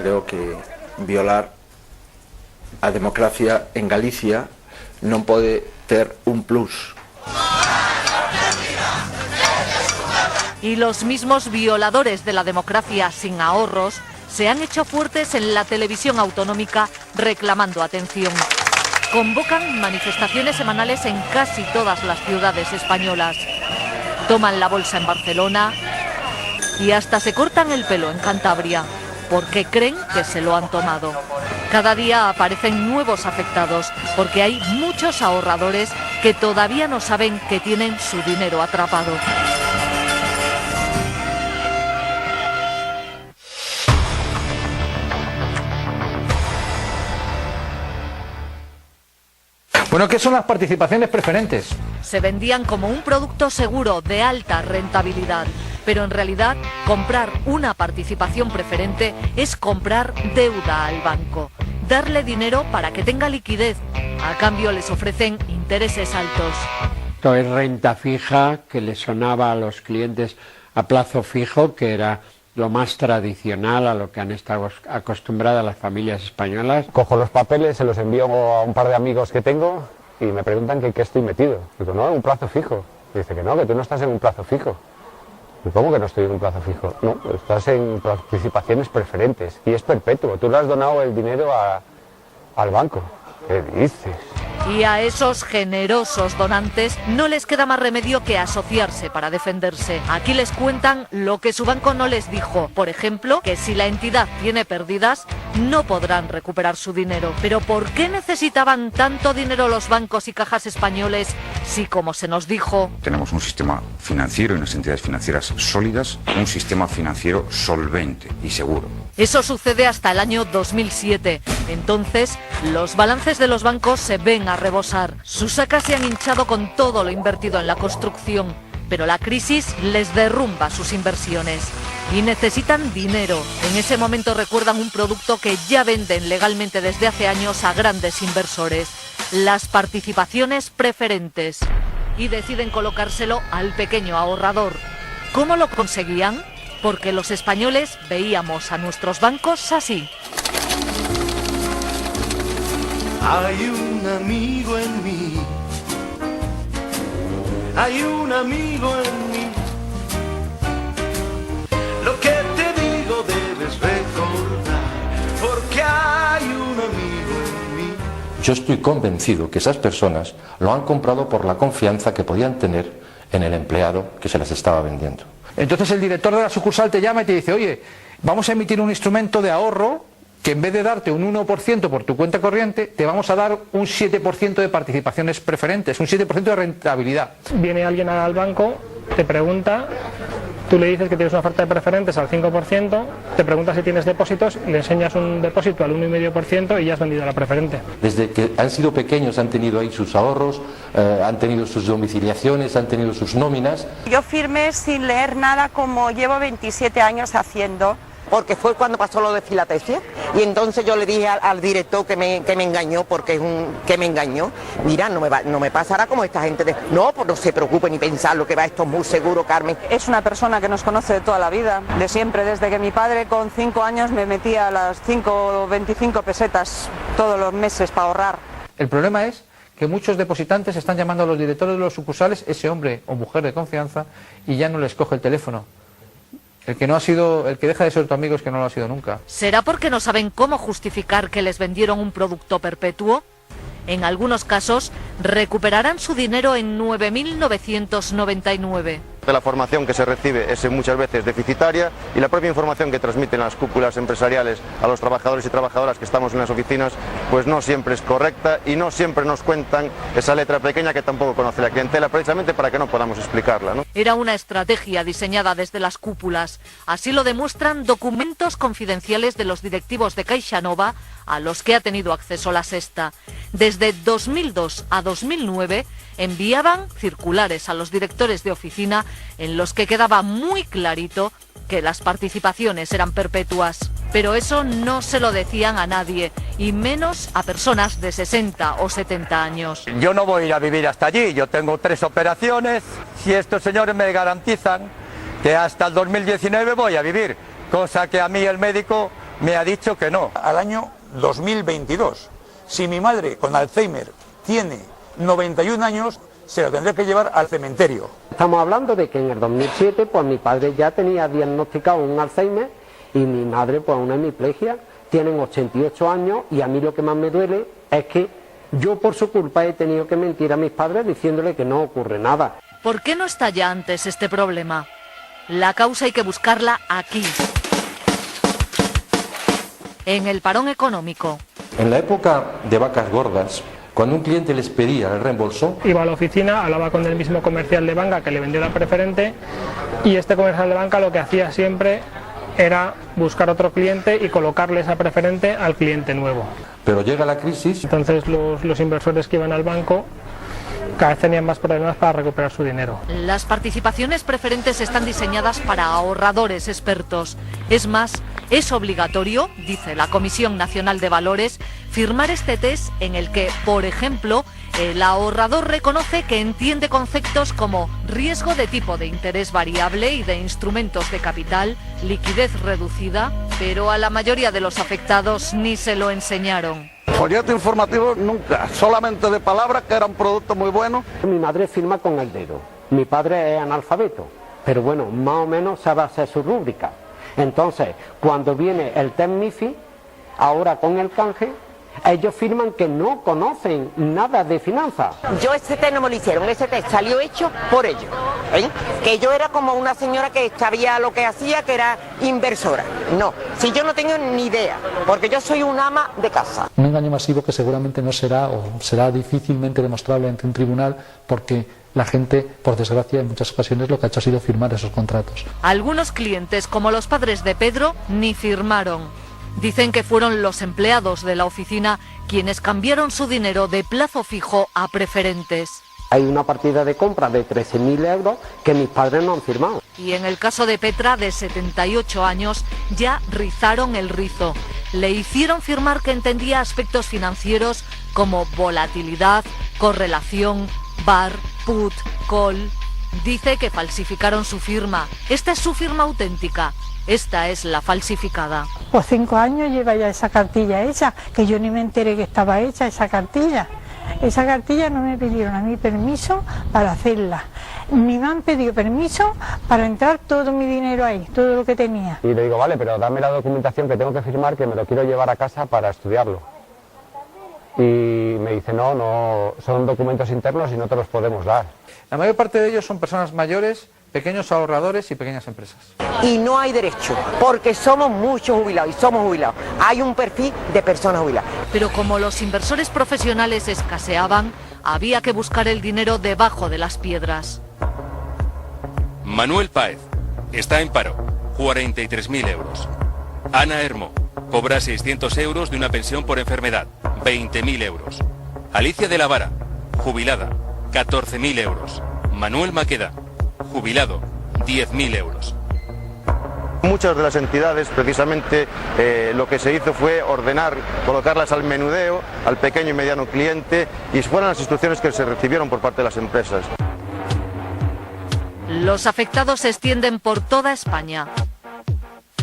Creo que violar a democracia en Galicia non pode ter un plus. Y los mismos violadores de la democracia sin ahorros se han hecho fuertes en la televisión autonómica reclamando atención. Convocan manifestaciones semanales en casi todas las ciudades españolas. Toman la bolsa en Barcelona y hasta se cortan el pelo en Cantabria, porque creen que se lo han tomado. Cada día aparecen nuevos afectados, porque hay muchos ahorradores que todavía no saben que tienen su dinero atrapado. Bueno, ¿qué son las participaciones preferentes? Se vendían como un producto seguro de alta rentabilidad, pero en realidad comprar una participación preferente es comprar deuda al banco, darle dinero para que tenga liquidez. A cambio les ofrecen intereses altos. Esto es renta fija que le sonaba a los clientes a plazo fijo, que era lo más tradicional a lo que han estado acostumbradas las familias españolas. Cojo los papeles, se los envío a un par de amigos que tengo y me preguntan que qué estoy metido. Digo, no, en un plazo fijo. Y dice que no, que tú no estás en un plazo fijo. ¿Y cómo que no estoy en un plazo fijo? No, estás en participaciones preferentes y es perpetuo. Tú le has donado el dinero al banco. ¿Qué dices? Y a esos generosos donantes no les queda más remedio que asociarse para defenderse. Aquí les cuentan lo que su banco no les dijo. Por ejemplo, que si la entidad tiene pérdidas, no podrán recuperar su dinero. Pero ¿por qué necesitaban tanto dinero los bancos y cajas españoles si, como se nos dijo, tenemos un sistema financiero y unas entidades financieras sólidas, un sistema financiero solvente y seguro? Eso sucede hasta el año 2007. Entonces, los balances de los bancos se ven a rebosar. Sus sacas se han hinchado con todo lo invertido en la construcción, pero la crisis les derrumba sus inversiones y necesitan dinero. En ese momento recuerdan un producto que ya venden legalmente desde hace años a grandes inversores, las participaciones preferentes, y deciden colocárselo al pequeño ahorrador. ¿Cómo lo conseguían? Porque los españoles veíamos a nuestros bancos así. Hay un amigo en mí, hay un amigo en mí, lo que te digo debes recordar, porque hay un amigo en mí. Yo estoy convencido que esas personas lo han comprado por la confianza que podían tener en el empleado que se las estaba vendiendo. Entonces el director de la sucursal te llama y te dice, oye, vamos a emitir un instrumento de ahorro que en vez de darte un 1% por tu cuenta corriente, te vamos a dar un 7% de participaciones preferentes, un 7% de rentabilidad. Viene alguien al banco, te pregunta, tú le dices que tienes una oferta de preferentes al 5%, te pregunta si tienes depósitos, le enseñas un depósito al 1,5% y ya has vendido la preferente. Desde que han sido pequeños han tenido ahí sus ahorros, han tenido sus domiciliaciones, han tenido sus nóminas. Yo firmé sin leer nada, como llevo 27 años haciendo. Porque fue cuando pasó lo de Filatesia y entonces yo le dije al director que me engañó, porque que me engañó. Mira, no me pasará como esta gente de... No, pues no se preocupe ni pensar lo que va, esto es muy seguro, Carmen. Es una persona que nos conoce de toda la vida, de siempre, desde que mi padre con 5 años me metía las 5 o 25 pesetas todos los meses para ahorrar. El problema es que muchos depositantes están llamando a los directores de los sucursales, ese hombre o mujer de confianza, y ya no les coge el teléfono. El que deja de ser tu amigo es que no lo ha sido nunca. ¿Será porque no saben cómo justificar que les vendieron un producto perpetuo? En algunos casos, recuperarán su dinero en 9.999. La formación que se recibe es muchas veces deficitaria y la propia información que transmiten las cúpulas empresariales a los trabajadores y trabajadoras que estamos en las oficinas pues no siempre es correcta y no siempre nos cuentan esa letra pequeña que tampoco conoce la clientela, precisamente para que no podamos explicarla, ¿no? Era una estrategia diseñada desde las cúpulas. Así lo demuestran documentos confidenciales de los directivos de CaixaNova a los que ha tenido acceso La Sexta. Desde 2002 a 2009 enviaban circulares a los directores de oficina en los que quedaba muy clarito que las participaciones eran perpetuas. Pero eso no se lo decían a nadie, y menos a personas de 60 o 70 años. Yo no voy a ir a vivir hasta allí, yo tengo 3 operaciones, si estos señores me garantizan que hasta el 2019 voy a vivir, cosa que a mí el médico me ha dicho que no. Al año 2022, si mi madre con Alzheimer tiene 91 años, se la tendré que llevar al cementerio. Estamos hablando de que en el 2007 pues mi padre ya tenía diagnosticado un Alzheimer y mi madre pues una hemiplegia. Tienen 88 años y a mí lo que más me duele es que yo por su culpa he tenido que mentir a mis padres diciéndole que no ocurre nada. ¿Por qué no estalla antes este problema? La causa hay que buscarla aquí, en el parón económico. En la época de vacas gordas, cuando un cliente les pedía el reembolso, iba a la oficina, hablaba con el mismo comercial de banca que le vendió la preferente y este comercial de banca lo que hacía siempre era buscar otro cliente y colocarle esa preferente al cliente nuevo. Pero llega la crisis. Entonces los inversores que iban al banco cada vez tenían más problemas para recuperar su dinero. Las participaciones preferentes están diseñadas para ahorradores expertos. Es más, es obligatorio, dice la Comisión Nacional de Valores, firmar este test en el que, por ejemplo, el ahorrador reconoce que entiende conceptos como riesgo de tipo de interés variable y de instrumentos de capital, liquidez reducida, pero a la mayoría de los afectados ni se lo enseñaron. Folleto informativo nunca, solamente de palabras que era un producto muy bueno. Mi madre firma con el dedo, mi padre es analfabeto, pero bueno, más o menos sabe hacer su rúbrica. Entonces, cuando viene el test MIFI, ahora con el canje, ellos firman que no conocen nada de finanzas. Yo ese test no me lo hicieron, ese test salió hecho por ellos, ¿eh? Que yo era como una señora que sabía lo que hacía, que era inversora. No, si yo no tengo ni idea, porque yo soy un ama de casa. Un engaño masivo que seguramente no será o será difícilmente demostrable ante un tribunal porque la gente, por desgracia, en muchas ocasiones lo que ha hecho ha sido firmar esos contratos. Algunos clientes, como los padres de Pedro, ni firmaron. Dicen que fueron los empleados de la oficina quienes cambiaron su dinero de plazo fijo a preferentes. Hay una partida de compra de 13.000 euros que mis padres no han firmado. Y en el caso de Petra, de 78 años, ya rizaron el rizo. Le hicieron firmar que entendía aspectos financieros como volatilidad, correlación, VAR, put, call. Dice que falsificaron su firma. Esta es su firma auténtica. Esta es la falsificada. Pues 5 años lleva ya esa cartilla hecha, que yo ni me enteré que estaba hecha esa cartilla. Esa cartilla no me pidieron a mí permiso para hacerla, ni me han pedido permiso para entrar todo mi dinero ahí, todo lo que tenía. Y le digo, vale, pero dame la documentación que tengo que firmar, que me lo quiero llevar a casa para estudiarlo. Y me dice, no, son documentos internos y no te los podemos dar. La mayor parte de ellos son personas mayores, pequeños ahorradores y pequeñas empresas. Y no hay derecho, porque somos muchos jubilados y somos jubilados. Hay un perfil de personas jubiladas. Pero como los inversores profesionales escaseaban, había que buscar el dinero debajo de las piedras. Manuel Páez está en paro, 43.000 euros. Ana Hermo cobra 600 euros de una pensión por enfermedad, 20.000 euros. Alicia de la Vara, jubilada, 14.000 euros. Manuel Maqueda, jubilado, 10.000 euros. Muchas de las entidades, precisamente, lo que se hizo fue ordenar, colocarlas al menudeo, al pequeño y mediano cliente, y fueron las instrucciones que se recibieron por parte de las empresas. Los afectados se extienden por toda España.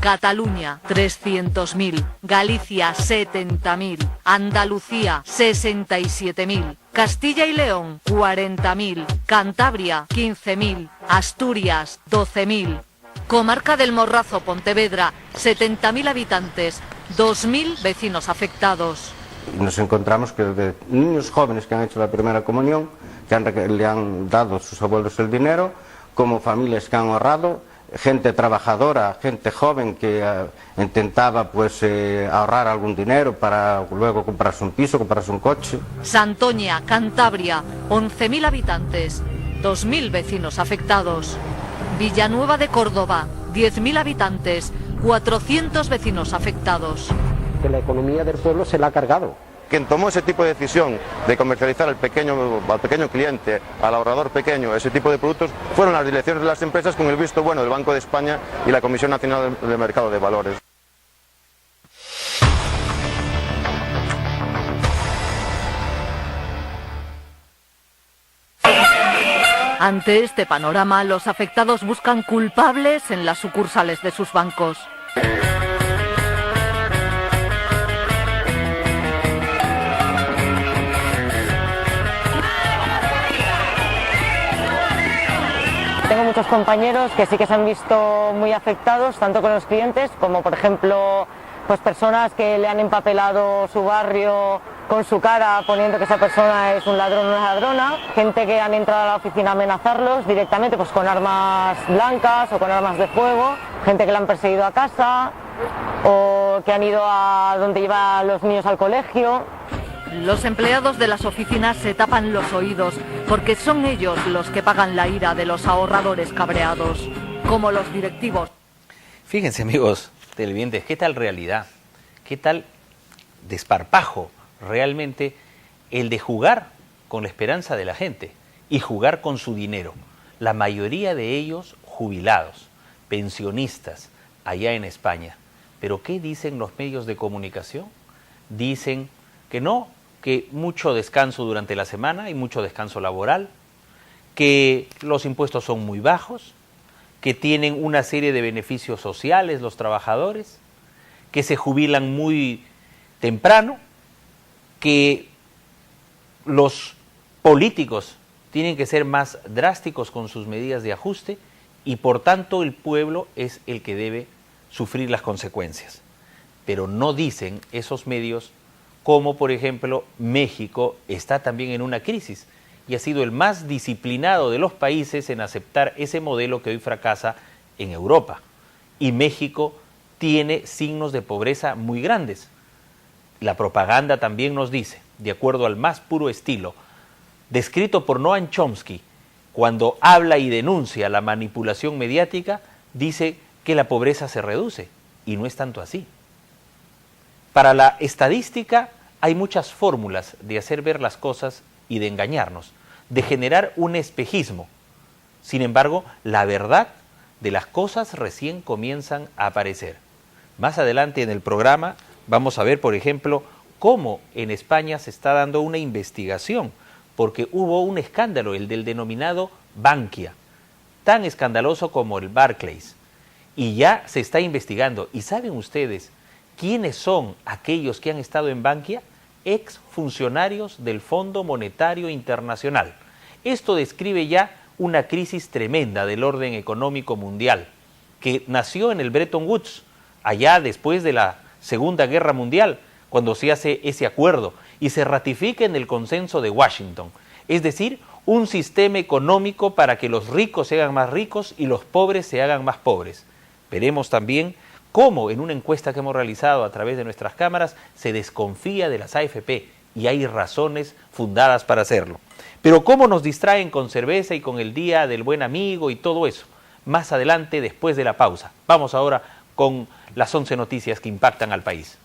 Cataluña, 300.000, Galicia, 70.000, Andalucía, 67.000, Castilla y León, 40.000, Cantabria, 15.000, Asturias, 12.000, Comarca del Morrazo, Pontevedra, 70.000 habitantes, 2.000 vecinos afectados. Nos encontramos que de niños jóvenes que han hecho la primera comunión, que le han dado a sus abuelos el dinero, como familias que han ahorrado, gente trabajadora, gente joven que intentaba ahorrar algún dinero para luego comprarse un piso, comprarse un coche. Santoña, Cantabria, 11.000 habitantes, 2.000 vecinos afectados. Villanueva de Córdoba, 10.000 habitantes, 400 vecinos afectados. Que la economía del pueblo se la ha cargado. Quien tomó ese tipo de decisión de comercializar al pequeño cliente, al ahorrador pequeño, ese tipo de productos, fueron las direcciones de las empresas con el visto bueno del Banco de España y la Comisión Nacional del Mercado de Valores. Ante este panorama, los afectados buscan culpables en las sucursales de sus bancos. muchos compañeros que sí que se han visto muy afectados, tanto con los clientes como, por ejemplo, pues personas que le han empapelado su barrio con su cara poniendo que esa persona es un ladrón o una ladrona, gente que han entrado a la oficina a amenazarlos directamente pues con armas blancas o con armas de fuego, gente que le han perseguido a casa o que han ido a donde llevan los niños al colegio. Los empleados de las oficinas se tapan los oídos porque son ellos los que pagan la ira de los ahorradores cabreados, como los directivos. Fíjense, amigos televidentes, ¿qué tal realidad? ¿Qué tal desparpajo realmente el de jugar con la esperanza de la gente y jugar con su dinero? La mayoría de ellos jubilados, pensionistas, allá en España. ¿Pero qué dicen los medios de comunicación? Dicen que no, que mucho descanso durante la semana y mucho descanso laboral, que los impuestos son muy bajos, que tienen una serie de beneficios sociales los trabajadores, que se jubilan muy temprano, que los políticos tienen que ser más drásticos con sus medidas de ajuste y por tanto el pueblo es el que debe sufrir las consecuencias. Pero no dicen esos medios como, por ejemplo, México está también en una crisis y ha sido el más disciplinado de los países en aceptar ese modelo que hoy fracasa en Europa. Y México tiene signos de pobreza muy grandes. La propaganda también nos dice, de acuerdo al más puro estilo, descrito por Noam Chomsky, cuando habla y denuncia la manipulación mediática, dice que la pobreza se reduce, y no es tanto así. Para la estadística hay muchas fórmulas de hacer ver las cosas y de engañarnos, de generar un espejismo. Sin embargo, la verdad de las cosas recién comienzan a aparecer. Más adelante en el programa vamos a ver, por ejemplo, cómo en España se está dando una investigación, porque hubo un escándalo, el del denominado Bankia, tan escandaloso como el Barclays, y ya se está investigando. ¿Y saben ustedes quiénes son aquellos que han estado en Bankia? Exfuncionarios del Fondo Monetario Internacional. Esto describe ya una crisis tremenda del orden económico mundial, que nació en el Bretton Woods, allá después de la Segunda Guerra Mundial, cuando se hace ese acuerdo y se ratifica en el consenso de Washington. Es decir, un sistema económico para que los ricos se hagan más ricos y los pobres se hagan más pobres. Veremos también cómo en una encuesta que hemos realizado a través de nuestras cámaras se desconfía de las AFP y hay razones fundadas para hacerlo. Pero cómo nos distraen con cerveza y con el Día del Buen Amigo y todo eso. Más adelante, después de la pausa. Vamos ahora con las 11 noticias que impactan al país.